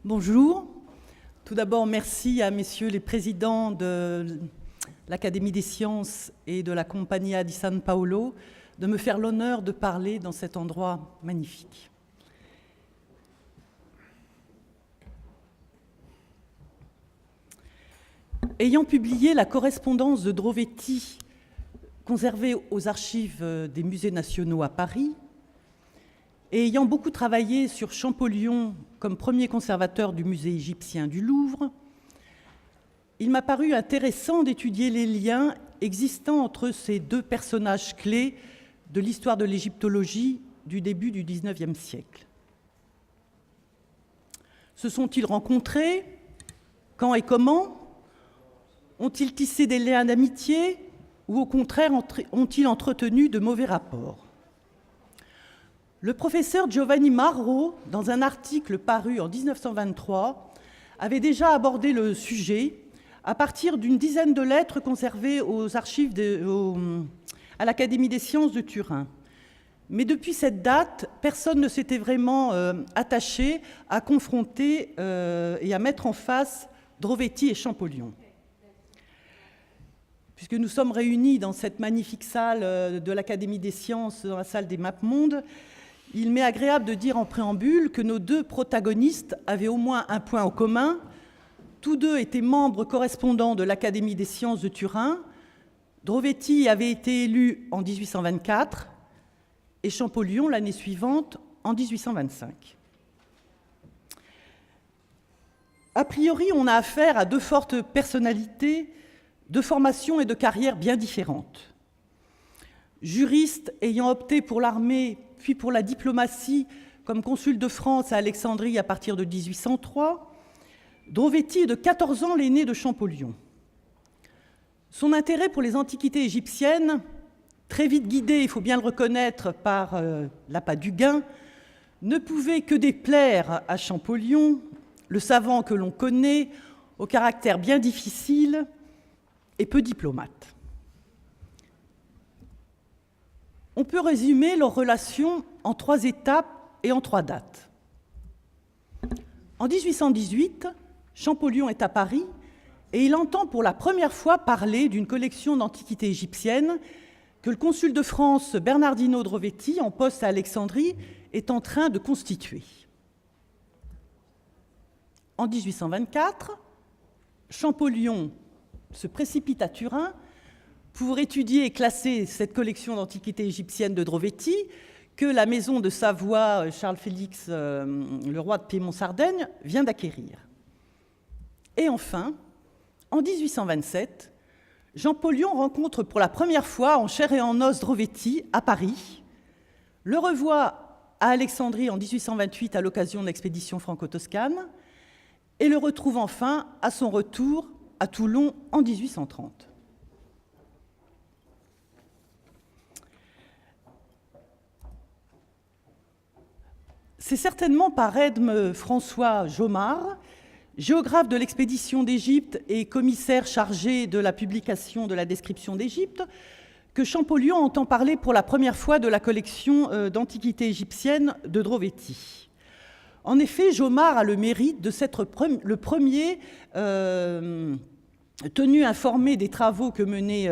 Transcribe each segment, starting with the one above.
Bonjour. Tout d'abord, merci à messieurs les présidents de l'Académie des sciences et de la Compagnia di San Paolo de me faire l'honneur de parler dans cet endroit magnifique. Ayant publié la correspondance de Drovetti conservée aux archives des musées nationaux à Paris, et ayant beaucoup travaillé sur Champollion comme premier conservateur du musée égyptien du Louvre, il m'a paru intéressant d'étudier les liens existants entre ces deux personnages clés de l'histoire de l'égyptologie du début du XIXe siècle. Se sont-ils rencontrés? Quand et comment? Ont-ils tissé des liens d'amitié ou au contraire ont-ils entretenu de mauvais rapports? Le professeur Giovanni Marro, dans un article paru en 1923, avait déjà abordé le sujet à partir d'une dizaine de lettres conservées aux archives à l'Académie des sciences de Turin. Mais depuis cette date, personne ne s'était vraiment attaché à confronter et à mettre en face Drovetti et Champollion. Puisque nous sommes réunis dans cette magnifique salle de l'Académie des sciences, dans la salle des Mapmondes, il m'est agréable de dire en préambule que nos deux protagonistes avaient au moins un point en commun. Tous deux étaient membres correspondants de l'Académie des sciences de Turin. Drovetti avait été élu en 1824 et Champollion l'année suivante, en 1825. A priori, on a affaire à deux fortes personnalités, de formations et de carrières bien différentes. Juriste ayant opté pour l'armée puis pour la diplomatie comme consul de France à Alexandrie à partir de 1803, Drovetti est de 14 ans l'aîné de Champollion. Son intérêt pour les antiquités égyptiennes, très vite guidé, il faut bien le reconnaître, par l'appât du gain, ne pouvait que déplaire à Champollion, le savant que l'on connaît, au caractère bien difficile et peu diplomate. On peut résumer leur relation en 3 étapes et en 3 dates. En 1818, Champollion est à Paris et il entend pour la première fois parler d'une collection d'antiquités égyptiennes que le consul de France Bernardino Drovetti, en poste à Alexandrie, est en train de constituer. En 1824, Champollion se précipite à Turin pour étudier et classer cette collection d'antiquités égyptiennes de Drovetti que la maison de Savoie, Charles-Félix, le roi de Piémont-Sardaigne, vient d'acquérir. Et enfin, en 1827, Champollion rencontre pour la première fois en chair et en os Drovetti à Paris, le revoit à Alexandrie en 1828 à l'occasion de l'expédition franco-toscane et le retrouve enfin à son retour à Toulon en 1830. C'est certainement par Edme François Jomard, géographe de l'expédition d'Égypte et commissaire chargé de la publication de la description d'Égypte, que Champollion entend parler pour la première fois de la collection d'antiquités égyptiennes de Drovetti. En effet, Jomard a le mérite de s'être le premier tenu informé des travaux que menait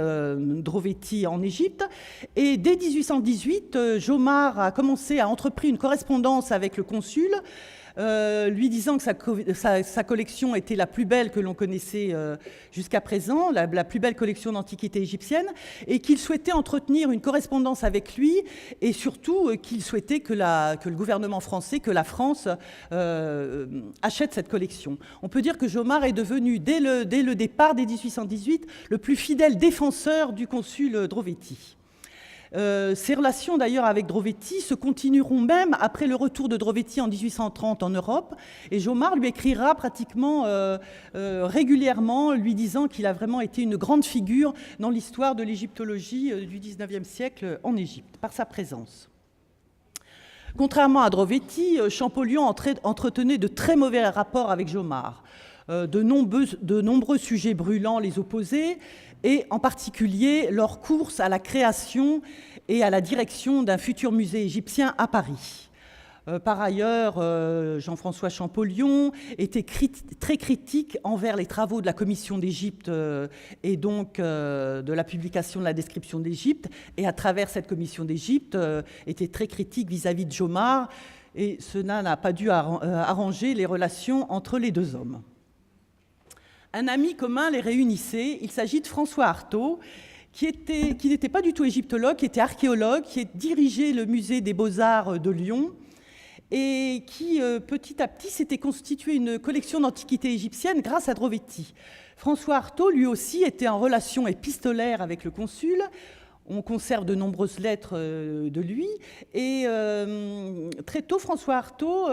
Drovetti en Égypte. Et dès 1818, Jomard a commencé à entreprendre une correspondance avec le consul, lui disant que sa collection était la plus belle que l'on connaissait jusqu'à présent, la plus belle collection d'antiquités égyptiennes, et qu'il souhaitait entretenir une correspondance avec lui, et surtout qu'il souhaitait que le gouvernement français, que la France achète cette collection. On peut dire que Jomard est devenu, dès le départ, dès 1818, le plus fidèle défenseur du consul Drovetti. Ces relations d'ailleurs avec Drovetti se continueront même après le retour de Drovetti en 1830 en Europe, et Jomard lui écrira pratiquement régulièrement lui disant qu'il a vraiment été une grande figure dans l'histoire de l'égyptologie du XIXe siècle en Égypte par sa présence. Contrairement à Drovetti, Champollion entretenait de très mauvais rapports avec Jomard. De nombreux sujets brûlants les opposaient, et en particulier leur course à la création et à la direction d'un futur musée égyptien à Paris. Par ailleurs, Jean-François Champollion était très critique envers les travaux de la Commission d'Égypte et donc de la publication de la description d'Égypte, et à travers cette Commission d'Égypte était très critique vis-à-vis de Jomard, et cela n'a pas dû arranger les relations entre les deux hommes. Un ami commun les réunissait, il s'agit de François Artaud, qui n'était pas du tout égyptologue, qui était archéologue, qui dirigeait le musée des Beaux-Arts de Lyon, et qui, petit à petit, s'était constitué une collection d'antiquités égyptiennes grâce à Drovetti. François Artaud, lui aussi, était en relation épistolaire avec le consul. On conserve de nombreuses lettres de lui. Et très tôt, François Artaud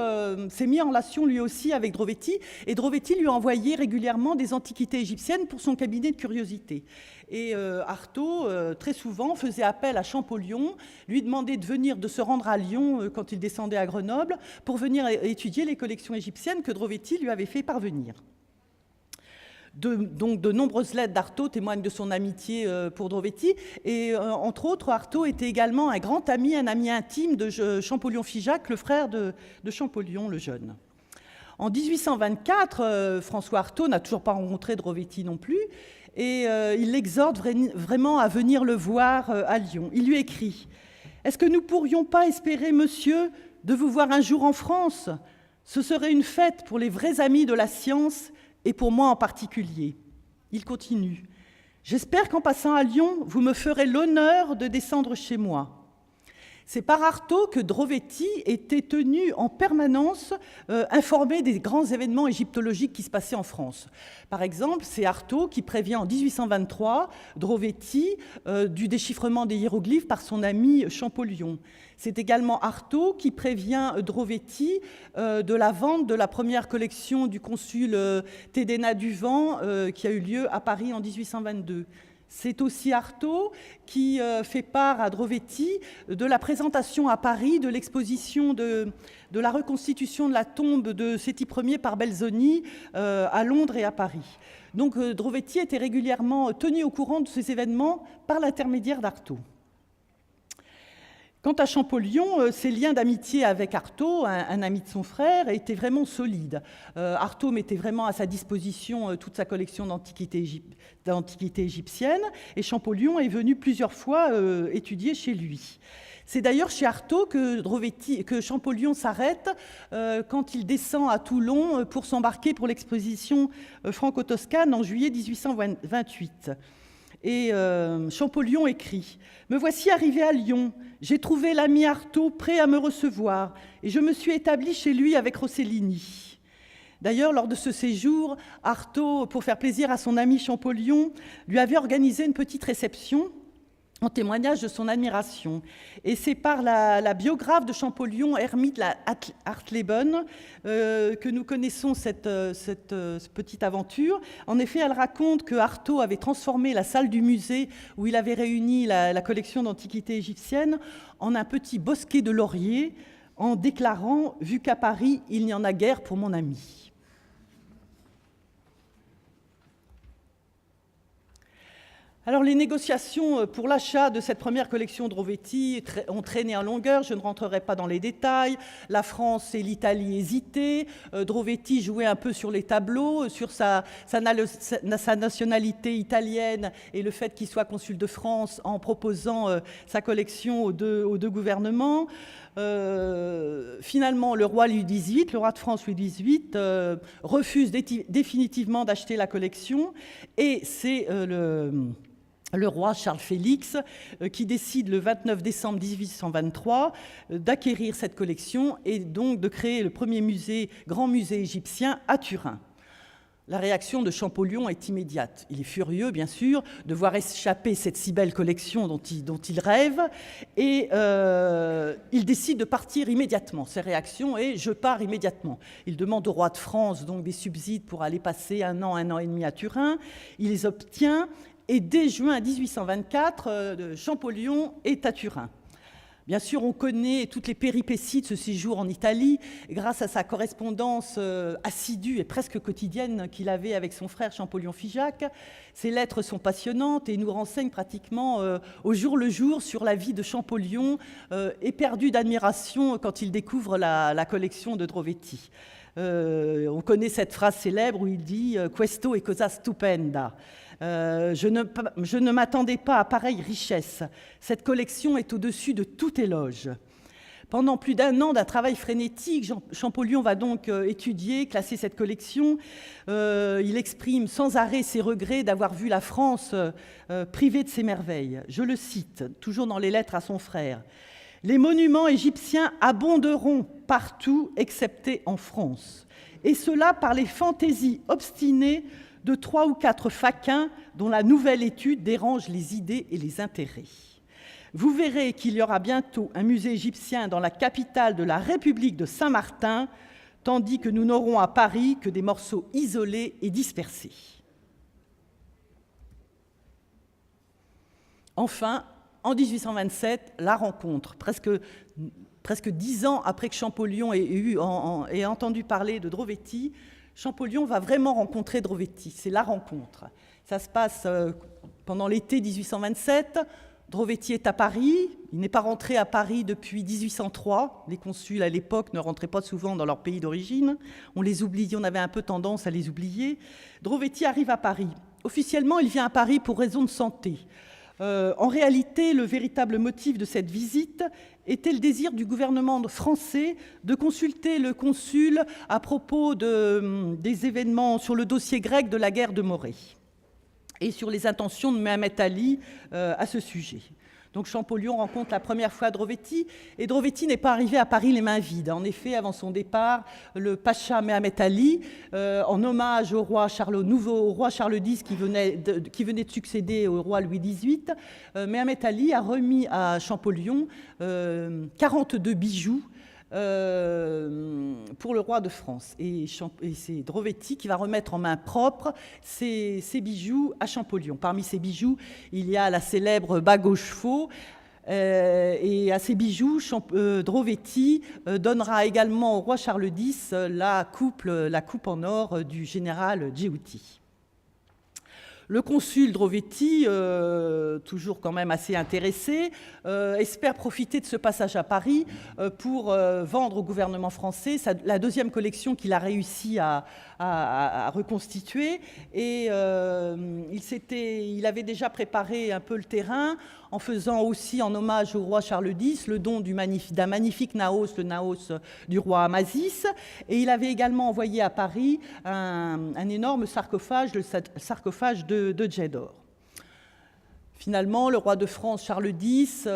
s'est mis en relation lui aussi avec Drovetti. Et Drovetti lui a envoyé régulièrement des antiquités égyptiennes pour son cabinet de curiosité. Et Artaud, très souvent, faisait appel à Champollion, lui demandait de se rendre à Lyon quand il descendait à Grenoble pour venir étudier les collections égyptiennes que Drovetti lui avait fait parvenir. Donc de nombreuses lettres d'Artaud témoignent de son amitié pour Drovetti. Et entre autres, Artaud était également un grand ami, un ami intime de Champollion-Figeac, le frère de Champollion le Jeune. En 1824, François Artaud n'a toujours pas rencontré Drovetti non plus, et il l'exhorte vraiment à venir le voir à Lyon. Il lui écrit « Est-ce que nous pourrions pas espérer, monsieur, de vous voir un jour en France ? Ce serait une fête pour les vrais amis de la science et pour moi en particulier. » Il continue « J'espère qu'en passant à Lyon, vous me ferez l'honneur de descendre chez moi. » C'est par Artaud que Drovetti était tenu en permanence informé des grands événements égyptologiques qui se passaient en France. Par exemple, c'est Artaud qui prévient en 1823 Drovetti du déchiffrement des hiéroglyphes par son ami Champollion. C'est également Artaud qui prévient Drovetti de la vente de la première collection du consul Tédéna du Vent qui a eu lieu à Paris en 1822. C'est aussi Artaud qui fait part à Drovetti de la présentation à Paris de l'exposition de la reconstitution de la tombe de Séti Ier par Belzoni à Londres et à Paris. Donc Drovetti était régulièrement tenu au courant de ces événements par l'intermédiaire d'Artaud. Quant à Champollion, ses liens d'amitié avec Artaud, un ami de son frère, étaient vraiment solides. Artaud mettait vraiment à sa disposition toute sa collection d'antiquités égyptiennes, et Champollion est venu plusieurs fois étudier chez lui. C'est d'ailleurs chez Artaud que Champollion s'arrête quand il descend à Toulon pour s'embarquer pour l'exposition franco-toscane en juillet 1828. Et Champollion écrit « Me voici arrivé à Lyon. J'ai trouvé l'ami Artaud prêt à me recevoir et je me suis établi chez lui avec Rossellini. » D'ailleurs, lors de ce séjour, Artaud, pour faire plaisir à son ami Champollion, lui avait organisé une petite réception en témoignage de son admiration. Et c'est par la biographe de Champollion, Hermite Hartleben, que nous connaissons cette petite aventure. En effet, elle raconte que Artaud avait transformé la salle du musée où il avait réuni la collection d'antiquités égyptiennes en un petit bosquet de lauriers, en déclarant « Vu qu'à Paris, il n'y en a guère pour mon ami ». Alors, les négociations pour l'achat de cette première collection Drovetti ont traîné en longueur, je ne rentrerai pas dans les détails. La France et l'Italie hésitaient. Drovetti jouait un peu sur les tableaux, sur sa nationalité italienne et le fait qu'il soit consul de France en proposant sa collection aux deux gouvernements. Finalement, le roi Louis XVIII, le roi de France Louis XVIII, refuse définitivement d'acheter la collection, et c'est le roi Charles-Félix qui décide le 29 décembre 1823 d'acquérir cette collection et donc de créer le premier grand musée égyptien à Turin. La réaction de Champollion est immédiate. Il est furieux, bien sûr, de voir échapper cette si belle collection dont il rêve, et il décide de partir immédiatement. Sa réaction est « je pars immédiatement ». Il demande au roi de France donc des subsides pour aller passer un an et demi à Turin. Il les obtient, et dès juin 1824, Champollion est à Turin. Bien sûr, on connaît toutes les péripéties de ce séjour en Italie grâce à sa correspondance assidue et presque quotidienne qu'il avait avec son frère Champollion-Figeac. Ses lettres sont passionnantes et nous renseignent pratiquement au jour le jour sur la vie de Champollion, éperdu d'admiration quand il découvre la collection de Drovetti. On connaît cette phrase célèbre où il dit « Questo è cosa stupenda ». Je ne m'attendais pas à pareille richesse. Cette collection est au-dessus de tout éloge. Pendant plus d'un an d'un travail frénétique, Champollion va donc étudier, classer cette collection. Il exprime sans arrêt ses regrets d'avoir vu la France privée de ses merveilles. Je le cite, toujours dans les lettres à son frère. « Les monuments égyptiens abonderont partout, excepté en France. Et cela par les fantaisies obstinées de 3 ou 4 faquins dont la nouvelle étude dérange les idées et les intérêts. Vous verrez qu'il y aura bientôt un musée égyptien dans la capitale de la République de Saint-Martin, tandis que nous n'aurons à Paris que des morceaux isolés et dispersés. » Enfin, en 1827, la rencontre, presque 10 ans après que Champollion ait entendu parler de Drovetti, Champollion va vraiment rencontrer Drovetti, c'est la rencontre. Ça se passe pendant l'été 1827, Drovetti est à Paris, il n'est pas rentré à Paris depuis 1803, les consuls à l'époque ne rentraient pas souvent dans leur pays d'origine, on les oubliait, on avait un peu tendance à les oublier. Drovetti arrive à Paris. Officiellement, il vient à Paris pour raison de santé. En réalité, le véritable motif de cette visite était le désir du gouvernement français de consulter le consul à propos des événements sur le dossier grec de la guerre de Morée et sur les intentions de Mehemet Ali à ce sujet. Donc Champollion rencontre la première fois Drovetti, et Drovetti n'est pas arrivé à Paris les mains vides. En effet, avant son départ, le pacha Mehemet Ali, en hommage au roi nouveau roi Charles X qui venait de succéder au roi Louis XVIII, Mehemet Ali a remis à Champollion 42 bijoux pour le roi de France. Et c'est Drovetti qui va remettre en main propre ces bijoux à Champollion. Parmi ces bijoux, il y a la célèbre bague aux chevaux. Et à ces bijoux, Drovetti donnera également au roi Charles X la coupe en or du général Djéouti. Le consul Drovetti, toujours quand même assez intéressé, espère profiter de ce passage à Paris pour vendre au gouvernement français la deuxième collection qu'il a réussi à reconstituer. Et il avait déjà préparé un peu le terrain en faisant aussi en hommage au roi Charles X le don d'un magnifique naos, le naos du roi Amasis. Et il avait également envoyé à Paris un énorme sarcophage, le sarcophage de Djedor. Finalement, le roi de France, Charles X,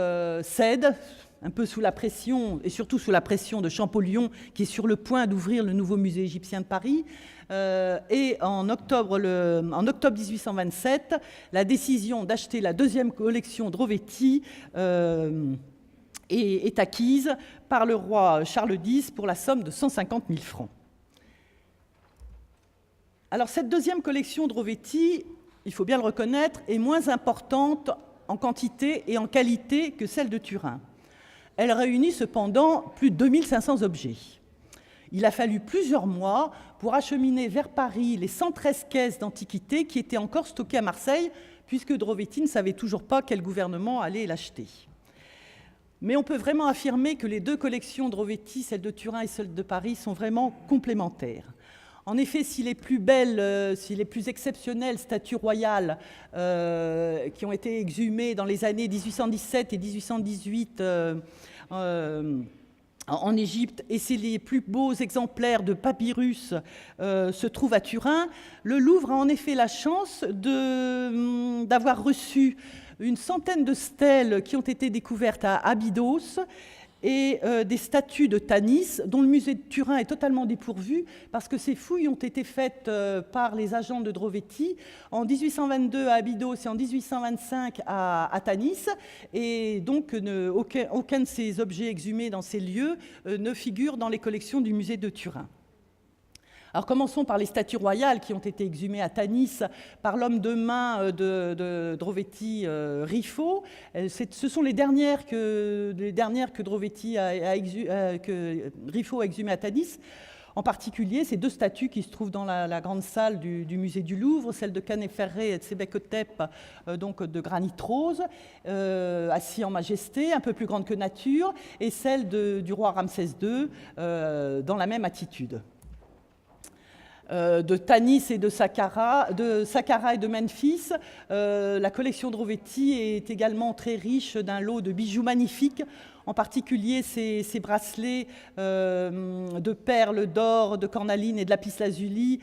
cède, un peu sous la pression, et surtout sous la pression de Champollion, qui est sur le point d'ouvrir le nouveau musée égyptien de Paris. Et en octobre 1827, la décision d'acheter la deuxième collection Drovetti est acquise par le roi Charles X pour la somme de 150 000 francs. Alors cette deuxième collection Drovetti, il faut bien le reconnaître, est moins importante en quantité et en qualité que celle de Turin. Elle réunit cependant plus de 2500 objets. Il a fallu plusieurs mois pour acheminer vers Paris les 113 caisses d'antiquités qui étaient encore stockées à Marseille, puisque Drovetti ne savait toujours pas quel gouvernement allait l'acheter. Mais on peut vraiment affirmer que les deux collections Drovetti, celle de Turin et celle de Paris, sont vraiment complémentaires. En effet, si les plus belles, si les plus exceptionnelles statues royales qui ont été exhumées dans les années 1817 et 1818 en Égypte, et si les plus beaux exemplaires de papyrus se trouvent à Turin, le Louvre a en effet la chance d'avoir reçu une centaine de stèles qui ont été découvertes à Abydos et des statues de Tanis, dont le musée de Turin est totalement dépourvu, parce que ces fouilles ont été faites par les agents de Drovetti en 1822 à Abydos et en 1825 à Tanis, et donc aucun de ces objets exhumés dans ces lieux ne figure dans les collections du musée de Turin. Alors commençons par les statues royales qui ont été exhumées à Tanis par l'homme de main de Drovetti, Rifo. Ce sont les dernières que Rifo a exhumées à Tanis. En particulier, ces 2 statues qui se trouvent dans la grande salle du musée du Louvre, celle de Khéneferet et de Sebek-Hotep, donc de granit rose, assis en majesté, un peu plus grande que nature, et celle du roi Ramsès II, dans la même attitude. De Tanis et de Saqqara et de Memphis, la collection Drovetti est également très riche d'un lot de bijoux magnifiques, en particulier ces bracelets de perles, d'or, de cornaline et de lapis-lazuli,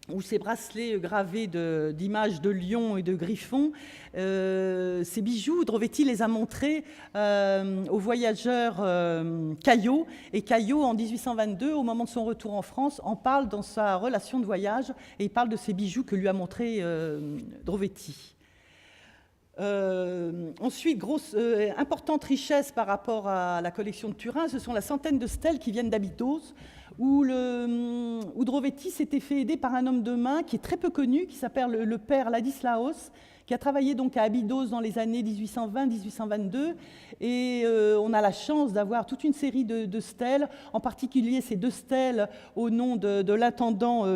ou ces bracelets gravés d'images de lions et de griffons. Ces bijoux, Drovetti les a montrés au voyageur Caillot. Et Caillot, en 1822, au moment de son retour en France, en parle dans sa relation de voyage, et il parle de ces bijoux que lui a montrés Drovetti. Ensuite, importante richesse par rapport à la collection de Turin, ce sont la centaine de stèles qui viennent d'Abydos, où Drovetti s'était fait aider par un homme de main qui est très peu connu, qui s'appelle le père Ladislaos, qui a travaillé donc à Abydos dans les années 1820-1822. Et on a la chance d'avoir toute une série de stèles, en particulier ces 2 stèles au nom de l'intendant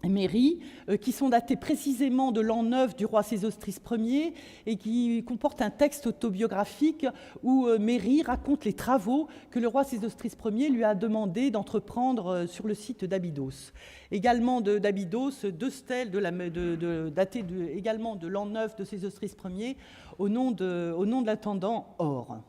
Méry, qui sont datées précisément de l'an 9 du roi Sésostris Ier et qui comportent un texte autobiographique où Méry raconte les travaux que le roi Sésostris Ier lui a demandé d'entreprendre sur le site d'Abydos. Également d'Abydos, 2 stèles datées également de l'an 9 de Sésostris Ier au nom de l'intendant Or.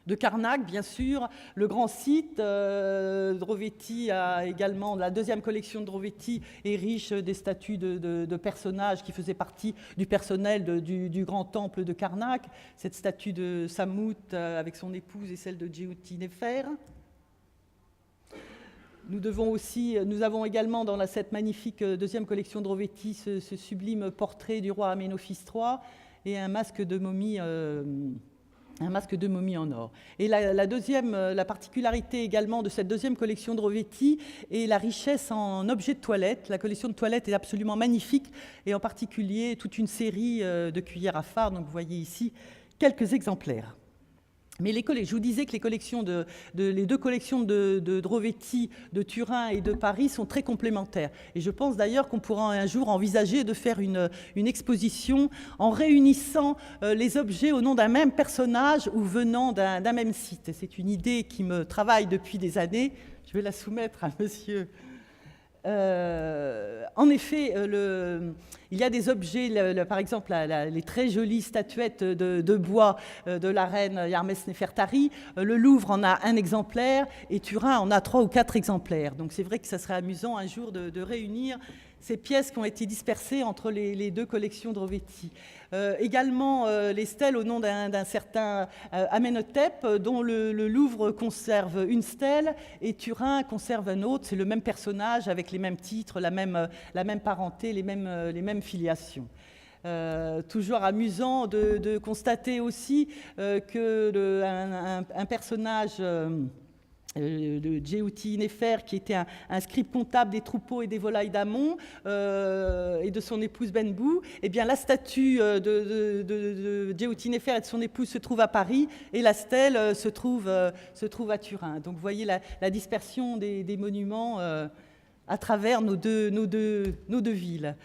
De Karnak, bien sûr, le grand site. Drovetti a également, la 2e collection de Drovetti est riche des statues de personnages qui faisaient partie du personnel du grand temple de Karnak. Cette statue de Samout avec son épouse et celle de Djéhouti Néfer. Nous avons également dans cette magnifique 2e collection de Drovetti ce sublime portrait du roi Aménophis III et un masque de momie en or. Et la particularité également de cette 2e collection de Drovetti est la richesse en objets de toilette. La collection de toilette est absolument magnifique, et en particulier toute une série de cuillères à fard. Donc vous voyez ici quelques exemplaires. Mais je vous disais que les 2 collections de Drovetti, de Turin et de Paris sont très complémentaires. Et je pense d'ailleurs qu'on pourra un jour envisager de faire une exposition en réunissant les objets au nom d'un même personnage ou venant d'un même site. C'est une idée qui me travaille depuis des années. Je vais la soumettre à monsieur. En effet, il y a des objets, par exemple les très jolies statuettes de bois de la reine Yarmès Néfertari. Le Louvre en a un exemplaire et Turin en a 3 ou 4 exemplaires. Donc c'est vrai que ça serait amusant un jour de réunir ces pièces qui ont été dispersées entre les 2 collections de Drovetti. Également les stèles au nom d'un certain Amenhotep, dont le Louvre conserve une stèle et Turin conserve un autre. C'est le même personnage avec les mêmes titres, la même parenté, les mêmes filiations. Toujours amusant de constater aussi qu'un personnage de Djéhouti Néfer, qui était un scribe comptable des troupeaux et des volailles d'Amon, et de son épouse Benbou, eh bien la statue de Djéhouti Néfer et de son épouse se trouve à Paris, et la stèle se trouve à Turin. Donc vous voyez la dispersion des monuments à travers nos deux villes.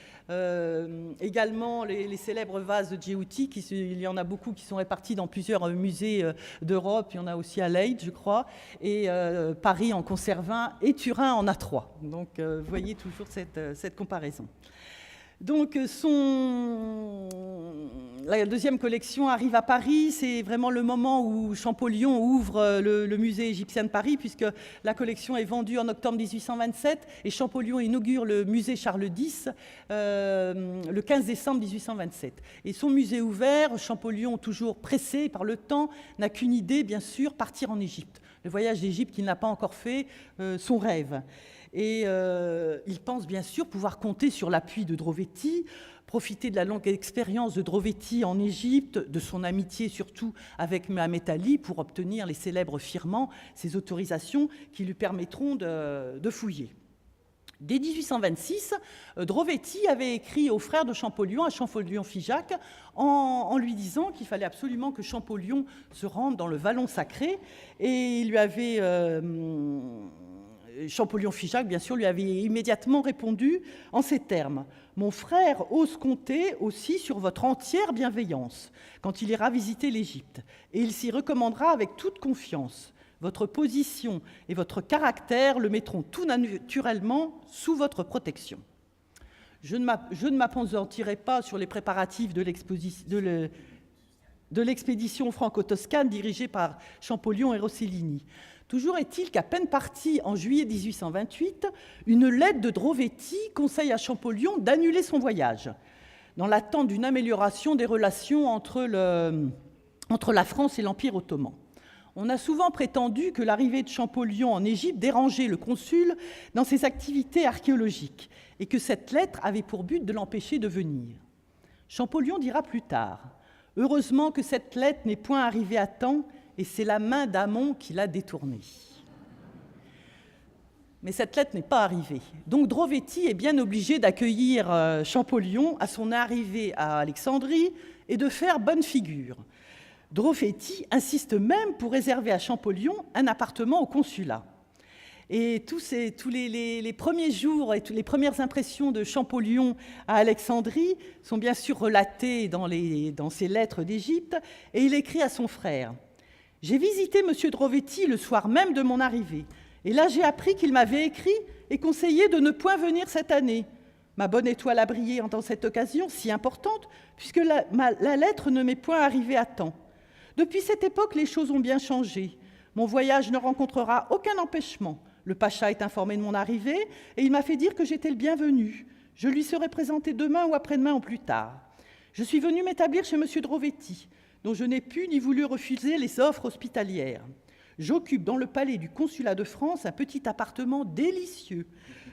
Également les célèbres vases de Djéhouti, il y en a beaucoup qui sont répartis dans plusieurs musées d'Europe, il y en a aussi à Leyde, je crois, et Paris en conserve un, et Turin en a 3. Donc vous voyez toujours cette comparaison. Donc la 2e collection arrive à Paris, c'est vraiment le moment où Champollion ouvre le musée égyptien de Paris, puisque la collection est vendue en octobre 1827 et Champollion inaugure le musée Charles X le 15 décembre 1827. Et son musée ouvert, Champollion, toujours pressé par le temps, n'a qu'une idée, bien sûr, partir en Égypte. Le voyage d'Égypte qu'il n'a pas encore fait, son rêve. Et il pense bien sûr pouvoir compter sur l'appui de Drovetti profiter de la longue expérience de Drovetti en Égypte, de son amitié surtout avec Mohamed Ali pour obtenir les célèbres firmans, ces autorisations qui lui permettront de fouiller. Dès 1826, Drovetti avait écrit au frère de Champollion, à Champollion-Figeac, en lui disant qu'il fallait absolument que Champollion se rende dans le vallon sacré. Et il lui avait... Champollion-Figeac, bien sûr, lui avait immédiatement répondu en ces termes. « Mon frère ose compter aussi sur votre entière bienveillance quand il ira visiter l'Égypte, et il s'y recommandera avec toute confiance. Votre position et votre caractère le mettront tout naturellement sous votre protection. » Je ne m'appesantirai pas sur les préparatifs de l'expédition franco-toscane dirigée par Champollion et Rossellini. Toujours est-il qu'à peine parti en juillet 1828, une lettre de Drovetti conseille à Champollion d'annuler son voyage, dans l'attente d'une amélioration des relations entre la France et l'Empire ottoman. On a souvent prétendu que l'arrivée de Champollion en Égypte dérangeait le consul dans ses activités archéologiques et que cette lettre avait pour but de l'empêcher de venir. Champollion dira plus tard « Heureusement que cette lettre n'est point arrivée à temps et c'est la main d'Amon qui l'a détournée. » Mais cette lettre n'est pas arrivée. Donc Drovetti est bien obligé d'accueillir Champollion à son arrivée à Alexandrie et de faire bonne figure. Drovetti insiste même pour réserver à Champollion un appartement au consulat. Et tous les premiers jours et toutes les premières impressions de Champollion à Alexandrie sont bien sûr relatées dans ses lettres d'Égypte, et il écrit à son frère « J'ai visité M. Drovetti le soir même de mon arrivée, et là j'ai appris qu'il m'avait écrit et conseillé de ne point venir cette année. Ma bonne étoile a brillé dans cette occasion si importante, puisque la lettre ne m'est point arrivée à temps. Depuis cette époque, les choses ont bien changé. Mon voyage ne rencontrera aucun empêchement. Le pacha est informé de mon arrivée et il m'a fait dire que j'étais le bienvenu. Je lui serai présenté demain ou après-demain au plus tard. Je suis venu m'établir chez M. Drovetti, dont je n'ai pu ni voulu refuser les offres hospitalières. J'occupe dans le palais du consulat de France un petit appartement délicieux,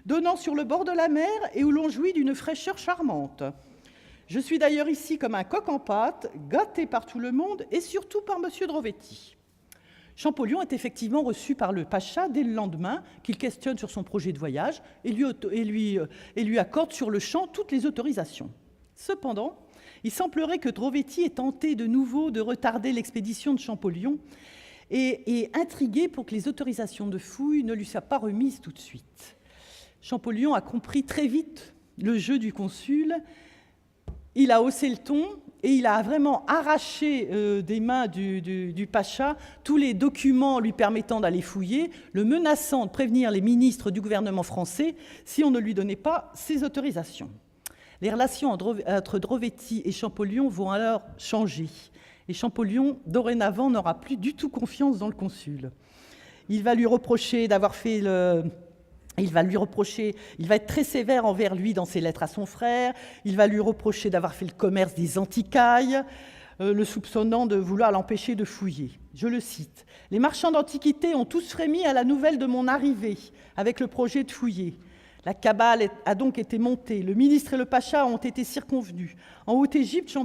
donnant sur le bord de la mer et où l'on jouit d'une fraîcheur charmante. Je suis d'ailleurs ici comme un coq en pâte, gâté par tout le monde et surtout par M. Drovetti. » Champollion est effectivement reçu par le pacha dès le lendemain, qu'il questionne sur son projet de voyage et lui accorde sur le champ toutes les autorisations. Cependant, il semblerait que Drovetti ait tenté de nouveau de retarder l'expédition de Champollion et intrigué pour que les autorisations de fouille ne lui soient pas remises tout de suite. Champollion a compris très vite le jeu du consul. Il a haussé le ton et il a vraiment arraché des mains du pacha tous les documents lui permettant d'aller fouiller, le menaçant de prévenir les ministres du gouvernement français si on ne lui donnait pas ses autorisations. Les relations entre Drovetti et Champollion vont alors changer. Et Champollion, dorénavant, n'aura plus du tout confiance dans le consul. Il va lui reprocher d'avoir fait Il va être très sévère envers lui dans ses lettres à son frère. Il va lui reprocher d'avoir fait le commerce des antiquailles, le soupçonnant de vouloir l'empêcher de fouiller. Je le cite. « Les marchands d'antiquités ont tous frémi à la nouvelle de mon arrivée, avec le projet de fouiller. La cabale a donc été montée. Le ministre et le pacha ont été circonvenus. En Haute-Égypte,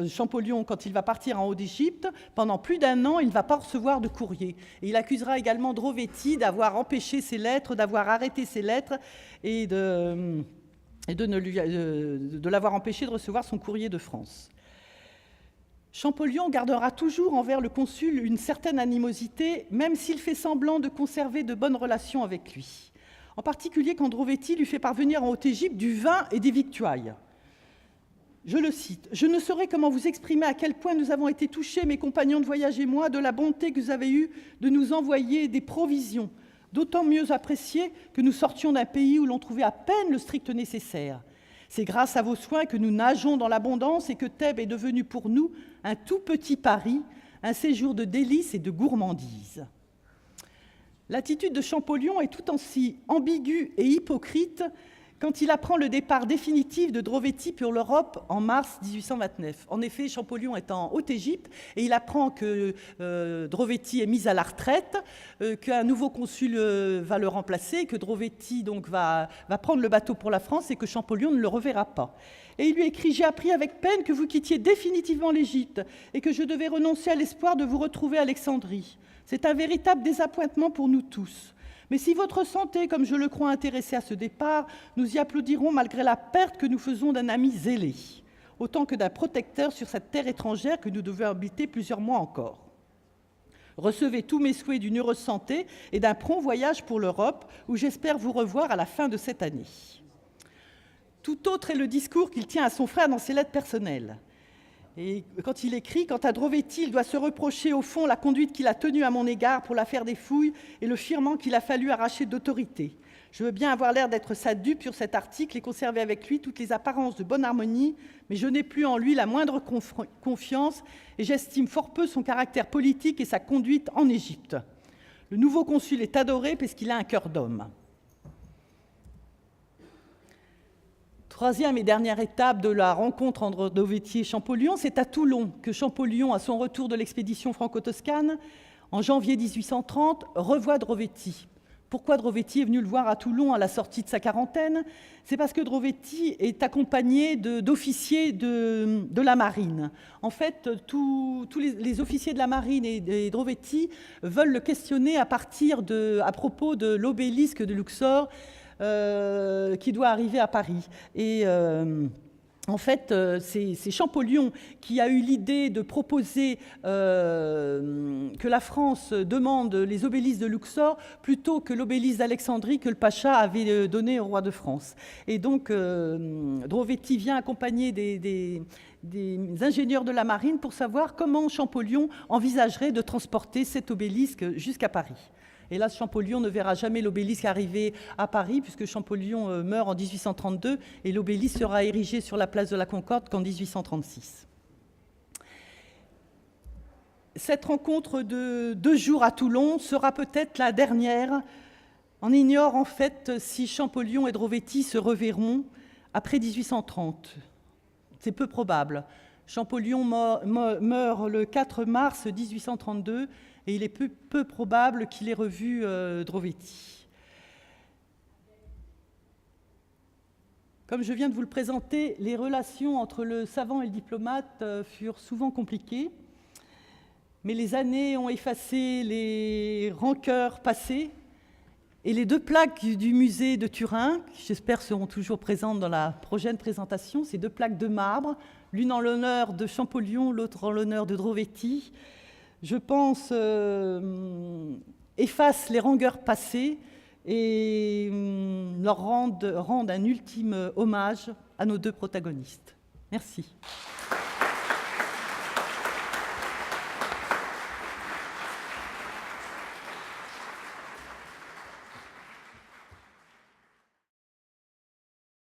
Champollion, quand il va partir en Haute-Égypte, pendant plus d'un an, il ne va pas recevoir de courrier. Et il accusera également Drovetti d'avoir empêché ses lettres, d'avoir arrêté ses lettres et de l'avoir empêché de recevoir son courrier de France. Champollion gardera toujours envers le consul une certaine animosité, même s'il fait semblant de conserver de bonnes relations avec lui. En particulier quand Drovetti lui fait parvenir en Haute-Égypte du vin et des victuailles. Je le cite. « Je ne saurais comment vous exprimer à quel point nous avons été touchés, mes compagnons de voyage et moi, de la bonté que vous avez eue de nous envoyer des provisions, d'autant mieux appréciées que nous sortions d'un pays où l'on trouvait à peine le strict nécessaire. C'est grâce à vos soins que nous nageons dans l'abondance et que Thèbes est devenu pour nous un tout petit Paris, un séjour de délices et de gourmandises. » L'attitude de Champollion est tout aussi ambiguë et hypocrite quand il apprend le départ définitif de Drovetti pour l'Europe en mars 1829. En effet, Champollion est en Haute-Égypte et il apprend que Drovetti est mis à la retraite, qu'un nouveau consul va le remplacer, que Drovetti donc, va prendre le bateau pour la France et que Champollion ne le reverra pas. Et il lui écrit « J'ai appris avec peine que vous quittiez définitivement l'Égypte et que je devais renoncer à l'espoir de vous retrouver à Alexandrie. C'est un véritable désappointement pour nous tous. Mais si votre santé, comme je le crois, intéressée à ce départ, nous y applaudirons malgré la perte que nous faisons d'un ami zélé, autant que d'un protecteur sur cette terre étrangère que nous devons habiter plusieurs mois encore. Recevez tous mes souhaits d'une heureuse santé et d'un prompt voyage pour l'Europe, où j'espère vous revoir à la fin de cette année. » Tout autre est le discours qu'il tient à son frère dans ses lettres personnelles. Et quand il écrit « Quant à Drovetti, il doit se reprocher au fond la conduite qu'il a tenue à mon égard pour l'affaire des fouilles et le firmament qu'il a fallu arracher d'autorité. Je veux bien avoir l'air d'être sa dupe sur cet article et conserver avec lui toutes les apparences de bonne harmonie, mais je n'ai plus en lui la moindre confiance et j'estime fort peu son caractère politique et sa conduite en Égypte. Le nouveau consul est adoré parce qu'il a un cœur d'homme. » Troisième et dernière étape de la rencontre entre Drovetti et Champollion, c'est à Toulon que Champollion, à son retour de l'expédition franco-toscane, en janvier 1830, revoit Drovetti. Pourquoi Drovetti est venu le voir à Toulon à la sortie de sa quarantaine? C'est parce que Drovetti est accompagné d'officiers de la marine. En fait, tous les officiers de la marine et Drovetti veulent le questionner à propos de l'obélisque de Luxor, qui doit arriver à Paris. Et en fait, c'est Champollion qui a eu l'idée de proposer que la France demande les obélisques de Luxor plutôt que l'obélisque d'Alexandrie que le Pacha avait donné au roi de France. Et donc, Drovetti vient accompagner des ingénieurs de la marine pour savoir comment Champollion envisagerait de transporter cet obélisque jusqu'à Paris. Hélas, Champollion ne verra jamais l'obélisque arriver à Paris, puisque Champollion meurt en 1832 et l'obélisque sera érigé sur la place de la Concorde qu'en 1836. Cette rencontre de 2 jours à Toulon sera peut-être la dernière. On ignore en fait si Champollion et Drovetti se reverront après 1830. C'est peu probable. Champollion meurt le 4 mars 1832 et il est peu probable qu'il ait revu Drovetti. Comme je viens de vous le présenter, les relations entre le savant et le diplomate furent souvent compliquées, mais les années ont effacé les rancœurs passées et les 2 plaques du musée de Turin, qui j'espère seront toujours présentes dans la prochaine présentation, ces 2 plaques de marbre, l'une en l'honneur de Champollion, l'autre en l'honneur de Drovetti, je pense, effacent les rancœurs passées et leur rendent un ultime hommage à nos 2 protagonistes. Merci.